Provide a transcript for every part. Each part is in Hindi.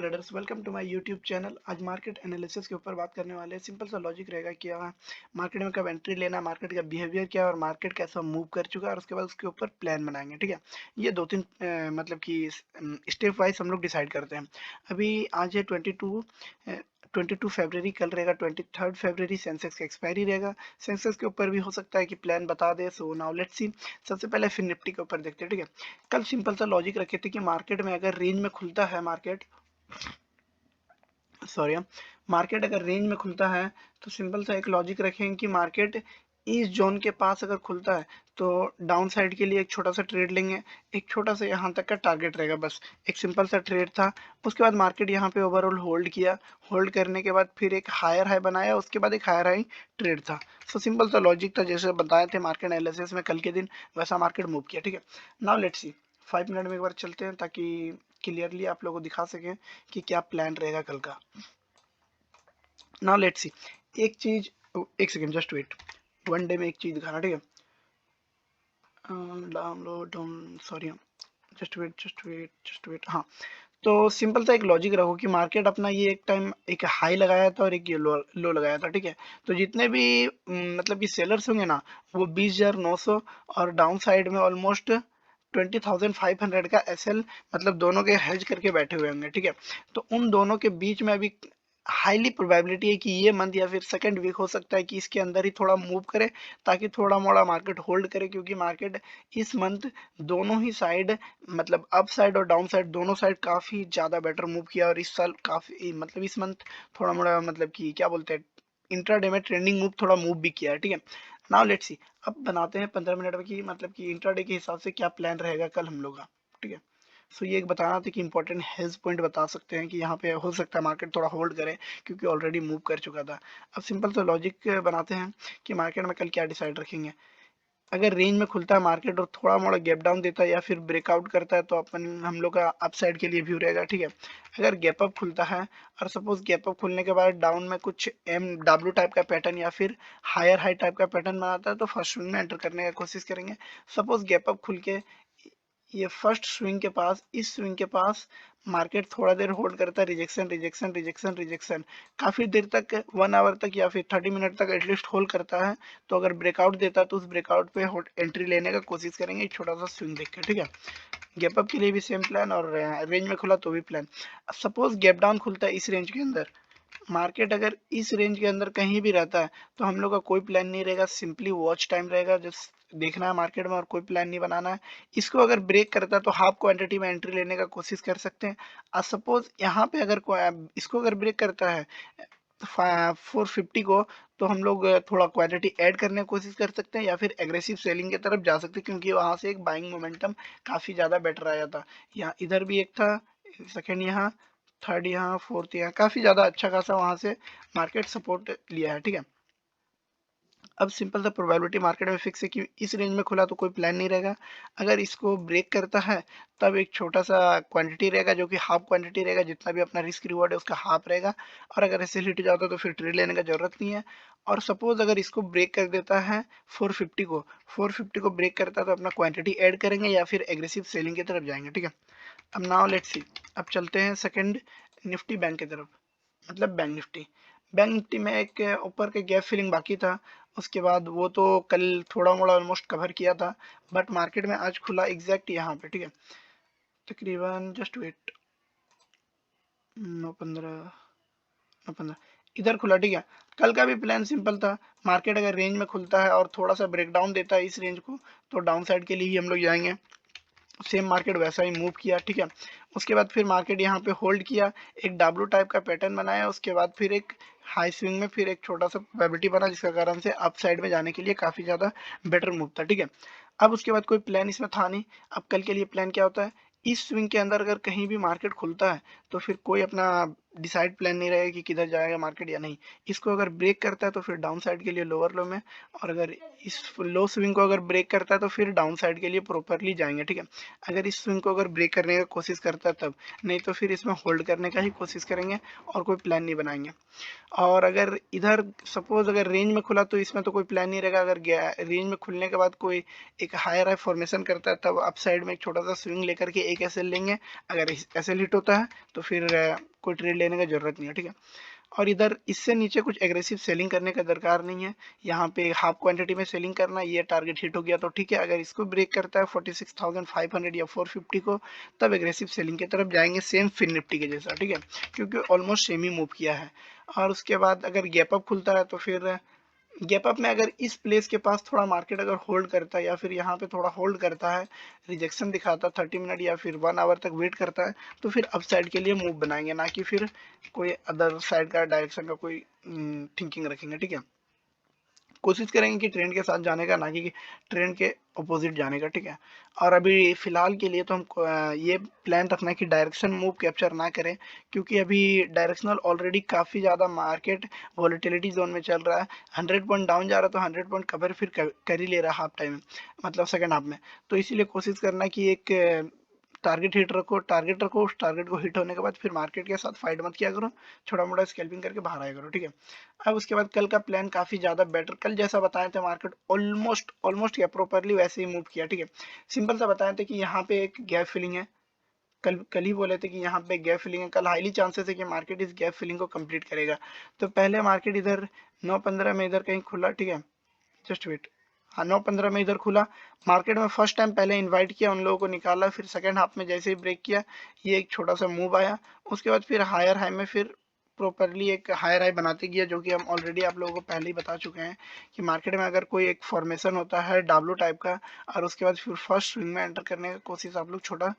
Traders, welcome to my YouTube channel. आज मार्केट एनालिसिस के ऊपर बात करने वाले हैं। सिंपल सा लॉजिक रहेगा कि मार्केट में कब एंट्री लेना, मार्केट का बिहेवियर क्या है और मार्केट कैसा मूव कर चुका है, और उसके बाद उसके ऊपर प्लान बनाएंगे। ठीक है, ये दो तीन मतलब कि स्टेप वाइज हम लोग डिसाइड करते हैं। अभी आज है 22 फरवरी, कल रहेगा 23 फरवरी, सेंसेक्स का एक्सपायरी रहेगा। सेंसेक्स के ऊपर भी हो सकता है कि प्लान बता दे। सो नाउ लेट्स सी। सबसे पहले फिर निफ्टी के ऊपर देखते हैं। ठीक है, कल सिंपल सा लॉजिक रखे थे कि मार्केट में अगर रेंज में खुलता है, सॉरी मार्केट अगर रेंज में खुलता है तो सिंपल सा एक लॉजिक रखेंगे कि मार्केट इस जोन के पास अगर खुलता है तो डाउन साइड के लिए एक छोटा सा ट्रेड लेंगे। एक छोटा सा यहाँ तक का टारगेट रहेगा, बस एक सिंपल सा ट्रेड था। उसके बाद मार्केट यहाँ पे ओवरऑल होल्ड किया। होल्ड करने के बाद फिर एक हायर हाई बनाया, उसके बाद एक हायर हाई ट्रेड था। सो सिंपल सा लॉजिक था, जैसे बताए थे मार्केट एनालिसिस में कल के दिन, वैसा मार्केट मूव किया। ठीक है, नाउ लेट्स सी। 5 मिनट में एक बार चलते हैं ताकि क्लियरली आप लोगों को दिखा सकें कि क्या प्लान रहेगा कल का। Now let's see. एक चीज, एक second just wait. One day में एक चीज दिखाना, ठीक है। Download down, sorry, just wait. हाँ, तो सिंपल सा एक लॉजिक रखो कि मार्केट अपना ये एक टाइम एक हाई लगाया था और एक ये लो लगाया था। ठीक है, तो जितने भी मतलब कि सेलर्स होंगे ना, वो 20,900 और डाउन साइड में ऑलमोस्ट 20,500 का एसएल, मतलब दोनों के हेज करके बैठे हुए होंगे। ठीक है, तो उन दोनों के बीच में अभी हाईली प्रोबेबिलिटी है कि ये मंथ या फिर सेकंड वीक हो सकता है कि इसके अंदर ही थोड़ा मूव करे, ताकि थोड़ा मोड़ा मार्केट होल्ड करे, क्योंकि मार्केट इस मंथ दोनों ही साइड, मतलब अप साइड और डाउन साइड दोनों साइड काफी ज्यादा बेटर मूव किया। और इस साल काफी, मतलब इस मंथ थोड़ा मोड़ा, मतलब कि क्या बोलते हैं, इंट्राडे में ट्रेंडिंग मूव थोड़ा मूव भी किया है। ठीक है, नाउ लेट्स सी। अब बनाते हैं 15 मिनट में कि मतलब कि इंट्राडे के हिसाब से क्या प्लान रहेगा कल हम लोग का। ठीक है, सो ये एक बताना था कि इंपॉर्टेंट हेज पॉइंट बता सकते हैं कि यहाँ पे हो सकता है मार्केट थोड़ा होल्ड करे, क्योंकि ऑलरेडी मूव कर चुका था। अब सिंपल सा लॉजिक बनाते हैं कि मार्केट में कल क्या डिसाइड रखेंगे। अगर रेंज में खुलता है मार्केट और थोड़ा मोड़ा गैप डाउन देता है या फिर ब्रेकआउट करता है, तो अपन हम लोग का अपसाइड के लिए व्यू रहेगा। ठीक है, अगर गैप अप खुलता है और सपोज गैप अप खुलने के बाद डाउन में कुछ एम डब्ल्यू टाइप का पैटर्न या फिर हायर हाई टाइप का पैटर्न बनाता है, तो फर्स्ट स्विंग में एंटर करने की कोशिश करेंगे। सपोज गैप अप खुल के ये फर्स्ट स्विंग के पास, इस स्विंग के पास मार्केट थोड़ा देर होल्ड करता है, रिजेक्शन रिजेक्शन रिजेक्शन रिजेक्शन, काफी देर तक, 1 आवर तक या फिर 30 मिनट तक एटलीस्ट होल्ड करता है। तो अगर ब्रेकआउट देता है तो उस ब्रेकआउट पे एंट्री लेने का कोशिश करेंगे, एक छोटा सा स्विंग देख के। ठीक है, गैप अप के लिए भी सेम प्लान और रेंज में खुला तो भी प्लान। सपोज गैप डाउन खुलता है इस रेंज के अंदर, मार्केट अगर इस रेंज के अंदर कहीं भी रहता है तो हम लोग का कोई प्लान नहीं रहेगा, सिंपली वॉच टाइम रहेगा, जस्ट देखना है मार्केट में और कोई प्लान नहीं बनाना है। इसको अगर ब्रेक करता है तो हाफ क्वांटिटी में एंट्री लेने का कोशिश कर सकते हैं। और सपोज यहाँ पे अगर इसको अगर ब्रेक करता है 450 को, तो हम लोग थोड़ा क्वांटिटी ऐड करने की कोशिश कर सकते हैं या फिर एग्रेसिव सेलिंग की तरफ जा सकते हैं, क्योंकि वहां से एक बाइंग मोमेंटम काफी ज्यादा बेटर आया था। यहाँ इधर भी एक था, सेकंड यहाँ, थर्ड यहाँ, फोर्थ यहाँ, काफी ज्यादा अच्छा खासा वहां से मार्केट सपोर्ट लिया है। ठीक है, अब सिंपल सा प्रोबेबिलिटी मार्केट में फिक्स है कि इस रेंज में खुला तो कोई प्लान नहीं रहेगा। अगर इसको ब्रेक करता है तब एक छोटा सा क्वांटिटी रहेगा, जो कि हाफ क्वांटिटी रहेगा, जितना भी अपना रिस्क रिवॉर्ड है उसका हाफ रहेगा। और अगर ऐसे हिट जाता है तो फिर ट्रेड लेने का जरूरत नहीं है। और सपोज अगर इसको ब्रेक कर देता है 450 को, 450 को ब्रेक करता है तो अपना क्वांटिटी ऐड करेंगे या फिर एग्रेसिव सेलिंग की तरफ जाएंगे। ठीक है, अब नाउ लेट्स सी। अब चलते हैं सेकंड निफ्टी बैंक की तरफ, मतलब बैंक निफ्टी। बैंक निफ्टी में एक ऊपर के गैप फिलिंग बाकी था, उसके बाद वो तो कल थोड़ा मोड़ा ऑलमोस्ट कवर किया था, बट मार्केट में आज खुला एग्जैक्ट यहाँ पे। ठीक है, तकरीबन जस्ट वेट, 9:15, 9:15 इधर खुला। ठीक है, कल का भी प्लान सिंपल था, मार्केट अगर रेंज में खुलता है और थोड़ा सा ब्रेकडाउन देता है इस रेंज को, तो डाउन साइड के लिए ही हम लोग जाएंगे। सेम मार्केट वैसा ही मूव किया। ठीक है, उसके बाद फिर मार्केट यहाँ पे होल्ड किया, एक डब्ल्यू टाइप का पैटर्न बनाया, उसके बाद फिर एक हाई स्विंग में फिर एक छोटा सा प्रोबेबिलिटी बना, जिसका कारण से अप साइड में जाने के लिए काफी ज्यादा बेटर मूव था। ठीक है, अब उसके बाद कोई प्लान इसमें था नहीं। अब कल के लिए प्लान क्या होता है, इस स्विंग के अंदर अगर कहीं भी मार्केट खुलता है तो फिर कोई अपना डिसाइड प्लान नहीं रहेगा कि किधर जाएगा मार्केट या नहीं। इसको अगर ब्रेक करता है तो फिर डाउन साइड के लिए लोअर लो में, और अगर इस लो स्विंग को अगर ब्रेक करता है तो फिर डाउन साइड के लिए प्रॉपरली जाएंगे, ठीक है। अगर इस स्विंग को अगर ब्रेक करने की कोशिश करता है तब, नहीं तो फिर इसमें होल्ड करने का ही कोशिश करेंगे और कोई प्लान नहीं बनाएंगे। और अगर इधर सपोज अगर रेंज में खुला तो इसमें तो कोई प्लान नहीं रहेगा। अगर रेंज में खुलने के बाद कोई एक हायर हाई फॉर्मेशन करता है तब अप साइड में एक छोटा सा स्विंग लेकर के एक एसएल लेंगे। अगर एसएल हिट होता है तो फिर कोई ट्रेड लेने का जरूरत नहीं है, ठीक है। और इधर इससे नीचे कुछ एग्रेसिव सेलिंग करने का दरकार नहीं है। यहाँ पे हाफ क्वांटिटी में सेलिंग करना, ये टारगेट हिट हो गया तो ठीक है। अगर इसको ब्रेक करता है 46,500 या 450 को, तब एग्रेसिव सेलिंग की तरफ जाएंगे, सेम फिन निफ्टी के जैसा, ठीक है, क्योंकि ऑलमोस्ट सेम ही मूव किया है। और उसके बाद अगर गैप अप खुलता है तो फिर गैप अप में अगर इस प्लेस के पास थोड़ा मार्केट अगर होल्ड करता है या फिर यहाँ पे थोड़ा होल्ड करता है, रिजेक्शन दिखाता है 30 मिनट या फिर 1 आवर तक वेट करता है, तो फिर अप साइड के लिए मूव बनाएंगे, ना कि फिर कोई अदर साइड का डायरेक्शन का कोई थिंकिंग रखेंगे, ठीक है। कोशिश करेंगे कि ट्रेंड के साथ जाने का, ना कि ट्रेंड के अपोजिट जाने का, ठीक है। और अभी फिलहाल के लिए तो हम ये प्लान रखना है कि डायरेक्शन मूव कैप्चर ना करें, क्योंकि अभी डायरेक्शनल ऑलरेडी काफ़ी ज़्यादा मार्केट वॉलेटिलिटी जोन में चल रहा है। 100 पॉइंट डाउन जा रहा है तो 100 पॉइंट कवर फिर कर ही ले रहा है हाफ टाइम में, मतलब सेकेंड हाफ में। तो इसीलिए कोशिश करना कि एक टारगेट हिट रखो, टारगेट रखो, उस टारगेट को हिट होने के बाद फिर मार्केट के साथ फाइट मत किया करो, छोटा मोटा स्कैल्पिंग करके बाहर आया करो, ठीक है। अब उसके बाद कल का प्लान काफ़ी ज़्यादा बेटर, कल जैसा बताए थे मार्केट ऑलमोस्ट ऑलमोस्ट क्या प्रॉपरली वैसे ही मूव किया, ठीक है। सिंपल सा बताए थे कि यहाँ पे एक गैप फिलिंग है, कल कल ही बोले थे कि यहाँ पे गैप फिलिंग है, कल हाईली चांसेस है कि मार्केट इस गैप फिलिंग को कंप्लीट करेगा। तो पहले मार्केट इधर 9:15 में इधर कहीं खुला, ठीक है, जस्ट वेट, हाँ 9:15 में इधर खुला। मार्केट में फर्स्ट टाइम पहले इनवाइट किया उन लोगों को, निकाला, फिर सेकंड हाफ में जैसे ही ब्रेक किया, ये एक छोटा सा मूव आया। उसके बाद फिर हायर हाई में फिर प्रॉपरली एक हायर हाई बनाते गया, जो कि हम ऑलरेडी आप लोगों को पहले ही बता चुके हैं कि मार्केट में अगर कोई एक फॉर्मेशन होता है डाब्लू टाइप का, और उसके बाद फिर फर्स्ट स्विंग में एंटर करने का कोशिश आप लोग छोटा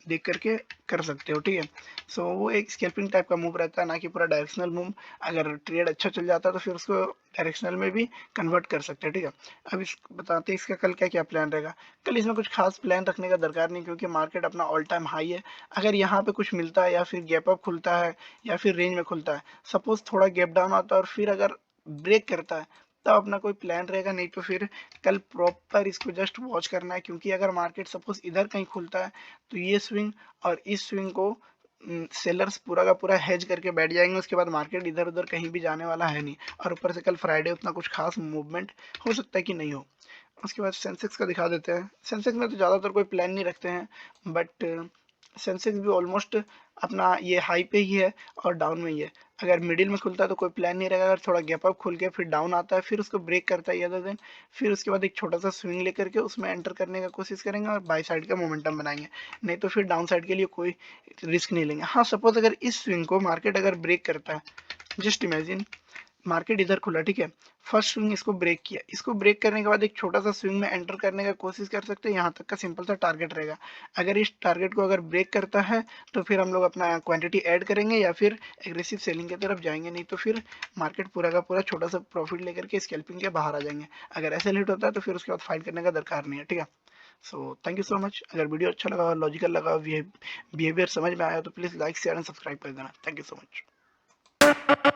देख करके कर सकते हो, ठीक है। सो वो एक स्कैल्पिंग टाइप का मूव रहता है, ना कि पूरा डायरेक्शनल मूव। अगर ट्रेड अच्छा चल जाता है तो फिर उसको डायरेक्शनल में भी कन्वर्ट कर सकते हैं, ठीक है। अब इस बताते हैं इसका कल क्या क्या प्लान रहेगा। कल इसमें कुछ खास प्लान रखने का दरकार नहीं, क्योंकि मार्केट अपना ऑल टाइम हाई है। अगर यहाँ पे कुछ मिलता है या फिर गैप अप खुलता है या फिर रेंज में खुलता है, सपोज थोड़ा गैप डाउन आता है और फिर अगर ब्रेक करता है, तब अपना कोई प्लान रहेगा, नहीं तो फिर कल प्रॉपर इसको जस्ट वॉच करना है। क्योंकि अगर मार्केट सपोज इधर कहीं खुलता है तो ये स्विंग और इस स्विंग को सेलर्स पूरा का पूरा हेज करके बैठ जाएंगे, उसके बाद मार्केट इधर उधर कहीं भी जाने वाला है नहीं। और ऊपर से कल फ्राइडे उतना कुछ खास मूवमेंट हो सकता है कि नहीं हो। उसके बाद सेंसेक्स का दिखा देते हैं। सेंसेक्स में तो ज़्यादातर कोई प्लान नहीं रखते हैं, बट सेंसेक्स भी ऑलमोस्ट अपना ये हाई पे ही है और डाउन में ही है। अगर मिडिल में खुलता है तो कोई प्लान नहीं रहेगा। अगर थोड़ा गैप अप खुल के फिर डाउन आता है, फिर उसको ब्रेक करता है अदर दिन, फिर उसके बाद एक छोटा सा स्विंग लेकर के उसमें एंटर करने का कोशिश करेंगे और बाई साइड का मोमेंटम बनाएंगे, नहीं तो फिर डाउन साइड के लिए कोई रिस्क नहीं लेंगे। हाँ सपोज अगर इस स्विंग को मार्केट अगर ब्रेक करता है, जस्ट इमेजिन मार्केट इधर खुला, ठीक है, फर्स्ट स्विंग इसको ब्रेक किया, इसको ब्रेक करने के बाद एक छोटा सा स्विंग में एंटर करने का कोशिश कर सकते हैं, यहाँ तक का सिंपल सा टारगेट रहेगा। अगर इस टारगेट को अगर ब्रेक करता है तो फिर हम लोग अपना क्वांटिटी ऐड करेंगे या फिर एग्रेसिव सेलिंग की तरफ जाएंगे, नहीं तो फिर मार्केट पूरा का पूरा छोटा सा प्रॉफिट लेकर के स्कैल्पिंग के बाहर आ जाएंगे। अगर ऐसे हिट होता है तो फिर उसके बाद फाइट करने का दरकार नहीं है, ठीक है। So thank you so much. अगर वीडियो अच्छा लगा, लॉजिकल लगा, बिहेवियर समझ में आया तो please like share and subscribe कर देना। Thank you so much.